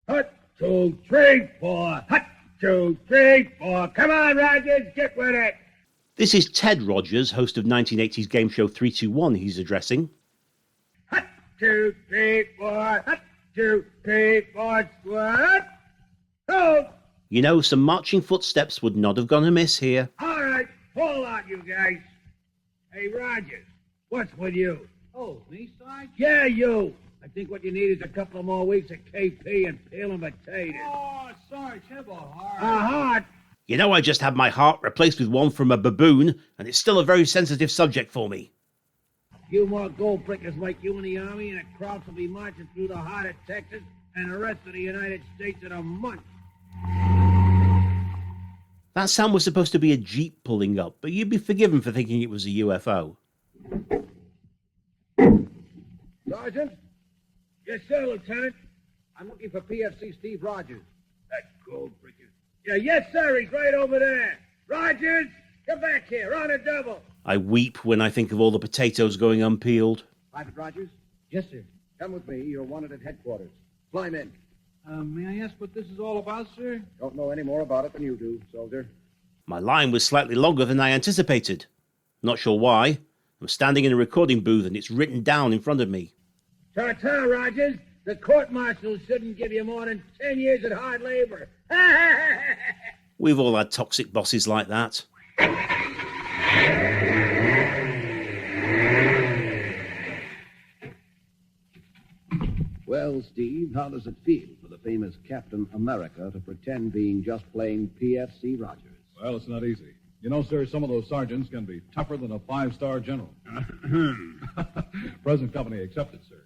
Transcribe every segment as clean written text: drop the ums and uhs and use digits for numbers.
Hut, 2, 3, 4. Hut, 2, 3, 4. Come on, Rogers, get with it. This is Ted Rogers, host of 1980's game show 321 he's addressing. Hut, 2, 3, 4. Hut, 2, 3, 4. Squat. Hold. You know, some marching footsteps would not have gone amiss here. All right, pull out, you guys. Hey, Rogers, what's with you? Oh, me, Sarge? Yeah, you. I think what you need is a couple of more weeks of KP and peeling potatoes. Oh, Sarge, have a heart. A heart? You know, I just had my heart replaced with one from a baboon, and it's still a very sensitive subject for me. A few more gold brickers like you in the army, and a crowd will be marching through the heart of Texas and the rest of the United States in a month. That sound was supposed to be a jeep pulling up, but you'd be forgiven for thinking it was a UFO. Sergeant? Yes, sir, Lieutenant. I'm looking for PFC Steve Rogers. That gold bricker. Yeah, yes, sir, he's right over there. Rogers, come back here, on a double. I weep when I think of all the potatoes going unpeeled. Private Rogers, Yes, sir. come with me. You're wanted at headquarters. Climb in. May I ask what this is all about, sir? Don't know any more about it than you do, soldier. My line was slightly longer than I anticipated. Not sure why. I'm standing in a recording booth and it's written down in front of me. Ta-ta, Rogers. The court-martial shouldn't give you more than 10 years at hard labor. We've all had toxic bosses like that. Well, Steve, how does it feel for the famous Captain America to pretend being just plain PFC Rogers? Well, it's not easy. You know, sir, some of those sergeants can be tougher than a five-star general. Present company accepted, sir.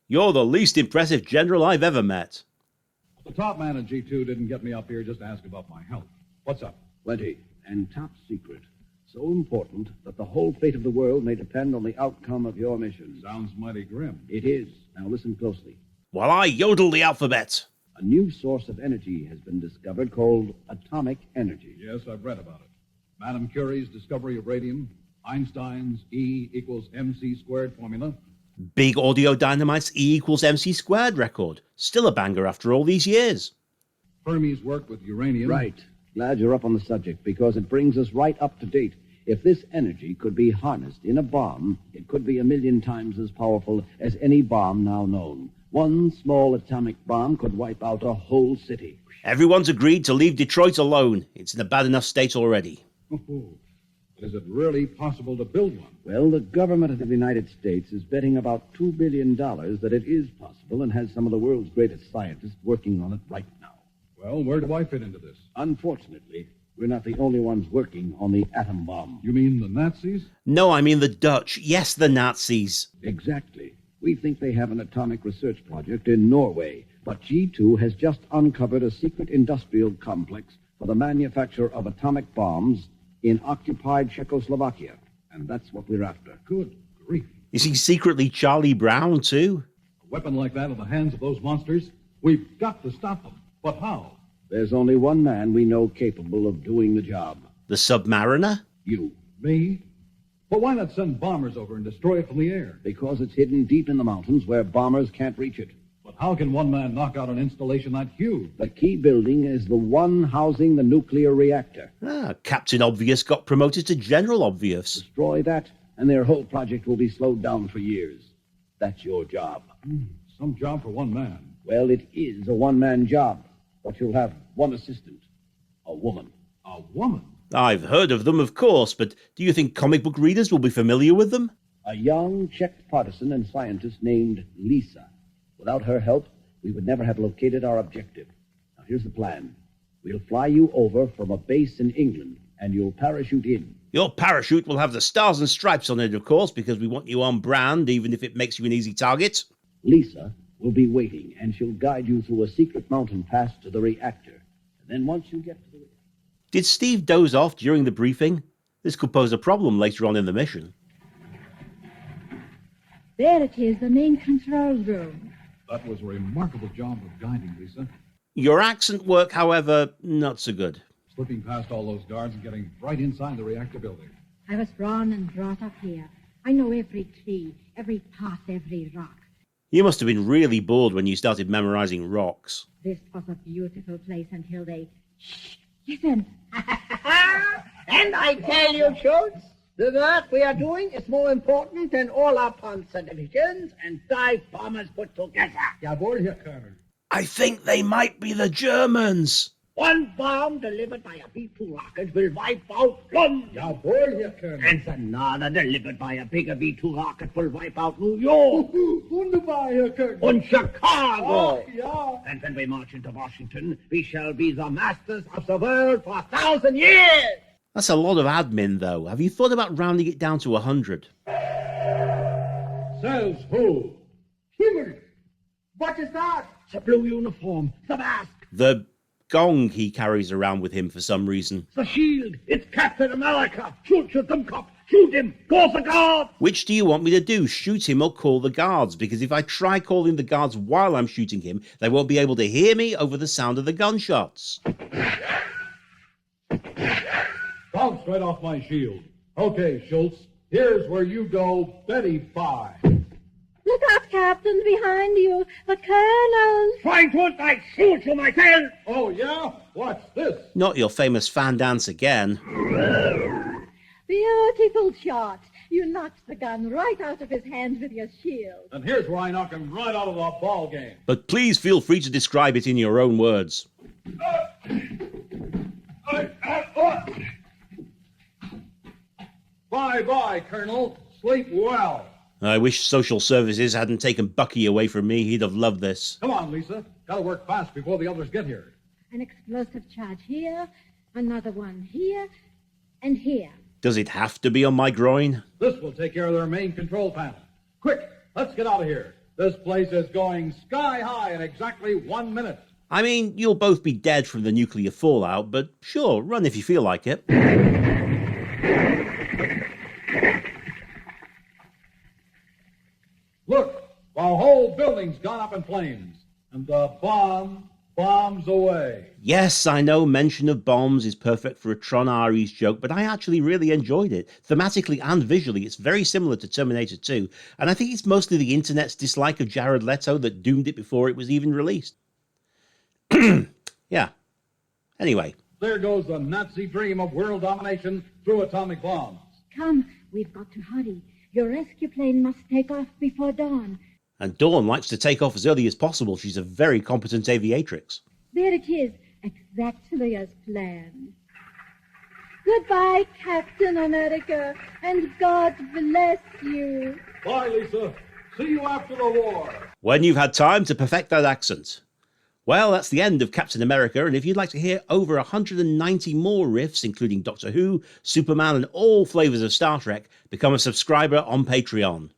You're the least impressive general I've ever met. The top man in G2 didn't get me up here just to ask about my health. What's up? Plenty, and top secret. So important that the whole fate of the world may depend on the outcome of your mission. Sounds mighty grim. It is. Now listen closely. While I yodel the alphabet. A new source of energy has been discovered called atomic energy. Yes, I've read about it. Madame Curie's discovery of radium, Einstein's E equals mc squared formula. Big Audio Dynamite's E equals MC squared record. Still a banger after all these years. Fermi's work with uranium. Right. Glad you're up on the subject, because it brings us right up to date. If this energy could be harnessed in a bomb, it could be 1,000,000 times as powerful as any bomb now known. One small atomic bomb could wipe out a whole city. Everyone's agreed to leave Detroit alone. It's in a bad enough state already. Is it really possible to build one? Well, the government of the United States is betting about $2 billion that it is possible, and has some of the world's greatest scientists working on it right now. Well, where do I fit into this? Unfortunately, we're not the only ones working on the atom bomb. You mean the Nazis? No, I mean the Dutch. Yes, the Nazis. Exactly. We think they have an atomic research project in Norway, but G2 has just uncovered a secret industrial complex for the manufacture of atomic bombs in occupied Czechoslovakia, and that's what we're after. Good grief. Is he secretly Charlie Brown, too? A weapon like that in the hands of those monsters? We've got to stop them. But how? There's only one man we know capable of doing the job. The Submariner? You. Me? But why not send bombers over and destroy it from the air? Because it's hidden deep in the mountains where bombers can't reach it. But how can one man knock out an installation that huge? The key building is the one housing the nuclear reactor. Captain Obvious got promoted to General Obvious. Destroy that, and their whole project will be slowed down for years. That's your job. Some job for one man. Well, it is a one-man job, but you'll have one assistant, a woman. A woman? I've heard of them, of course, but do you think comic book readers will be familiar with them? A young Czech partisan and scientist named Lisa. Without her help, we would never have located our objective. Now, here's the plan. We'll fly you over from a base in England, and you'll parachute in. Your parachute will have the stars and stripes on it, of course, because we want you on brand, even if it makes you an easy target. Lisa will be waiting, and she'll guide you through a secret mountain pass to the reactor. And then once you get to the... Did Steve doze off during the briefing? This could pose a problem later on in the mission. There it is, the main control room. That was a remarkable job of guiding, Lisa. Your accent work, however, not so good. Slipping past all those guards and getting right inside the reactor building. I was born and brought up here. I know every tree, every path, every rock. You must have been really bored when you started memorizing rocks. This was a beautiful place until they... Shh! Listen. And I tell you, Schultz, the work we are doing is more important than all our Panzer divisions and dive bombers put together. Jawohl, Herr Colonel. I think they might be the Germans. One bomb delivered by a B-2 rocket will wipe out London. Jawohl, Herr Colonel. And another delivered by a bigger B-2 rocket will wipe out New York. Wunderbar, Herr Colonel. And Chicago. Ach, ja. And when we march into Washington, we shall be the masters of the world for 1,000 years. That's a lot of admin, though. Have you thought about rounding it down to 100? Says who? Himmel! What is that? The blue uniform, the mask, The gong he carries around with him for some reason. the shield. It's Captain America. Shoot, Dummkopf. Shoot him. Call the guard. Which do you want me to do, shoot him or call the guards? Because if I try calling the guards while I'm shooting him, they won't be able to hear me over the sound of the gunshots. Bounced right off my shield. Okay, Schultz, here's where you go Betty 5. Look out, Captain, behind you. The Colonel. Trying to I shoot you myself. Oh, yeah? What's this? Not your famous fan dance again. Beautiful shot. You knocked the gun right out of his hands with your shield. And here's where I knock him right out of the ball game. But please feel free to describe it in your own words. Bye-bye, Colonel. Sleep well. I wish social services hadn't taken Bucky away from me. He'd have loved this. Come on, Lisa. Gotta work fast before the others get here. An explosive charge here, another one here, and here. Does it have to be on my groin? This will take care of their main control panel. Quick, let's get out of here. This place is going sky high in exactly 1 minute. I mean, you'll both be dead from the nuclear fallout, but sure, run if you feel like it. Look, the whole building's gone up in flames. And the bombs away. Yes, I know mention of bombs is perfect for a Tron Ares joke, but I actually really enjoyed it. Thematically and visually, it's very similar to Terminator 2, and I think it's mostly the internet's dislike of Jared Leto that doomed it before it was even released. Yeah. Anyway. There goes the Nazi dream of world domination through atomic bombs. Come, we've got to hurry. Your rescue plane must take off before dawn. And Dawn likes to take off as early as possible. She's a very competent aviatrix. There it is, exactly as planned. Goodbye, Captain America, and God bless you. Bye, Lisa. See you after the war. When you've had time to perfect that accent. Well, that's the end of Captain America, and if you'd like to hear over 190 more riffs, including Doctor Who, Superman, and all flavours of Star Trek, become a subscriber on Patreon.